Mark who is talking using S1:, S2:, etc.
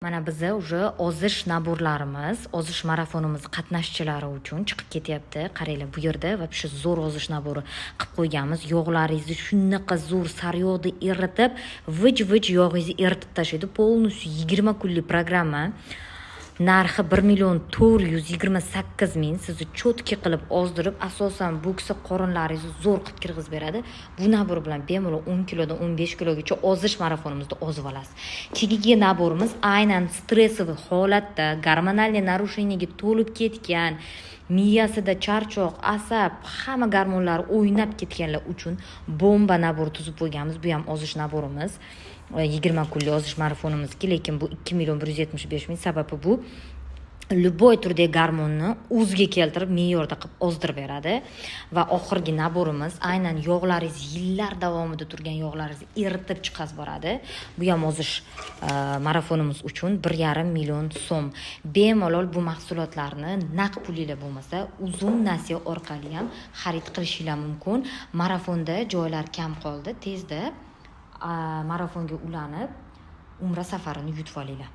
S1: Mana biza уже ozish naborlarimiz, ozish marafonimiz qatnashchilari uchun chiqib ketyapti. Qaranglar, bu yerda вообще zo'r ozish nabori qilib qo'yganmiz. Yog'laringizni shunaqa zo'r sariyog'da eritib, vij-vij yog'ingizni eritib tashlaydi. Полностью 20 kunlik programma. Narxi 1.428.000. Sizni cho'tki qilib ozdirib, asosan bu kisi qorinlaringizni zo'r qilib kirgizib beradi. Bu nabor bilan bemalol 10 kilodan 15 kilogacha ozish marafonimizda ozib olasiz. Keyingi naborimiz aynan stressiy holatda, gormonal narusheniyaga to'lib ketgan, miyasida charchoq, asab, hamma gormonlar o'ynab ketganlar uchun bomba nabor tuzib qo'yganmiz. Bu ham ozish naborimiz. 20 kunlik ozish marafonimizga, lekin bu 2.175.000. Sababi bu любой turdagi gormonni o'ziga keltirib me'yorda qilib ozdirib beradi va oxirgi naborimiz aynan yog'laringiz yillar davomida turgan yog'laringizni eritib chiqazib boradi. Bu ham ozish marafonimiz uchun 1,5 million so'm. Bemalol bu mahsulotlarni naqd pulinglar bo'lmasa, uzun nasiya orqali ham xarid qilishinglar mumkin. Marafonda joylar kam qoldi. Tezda marafonga ulanib, umra safarini yutib olinglar.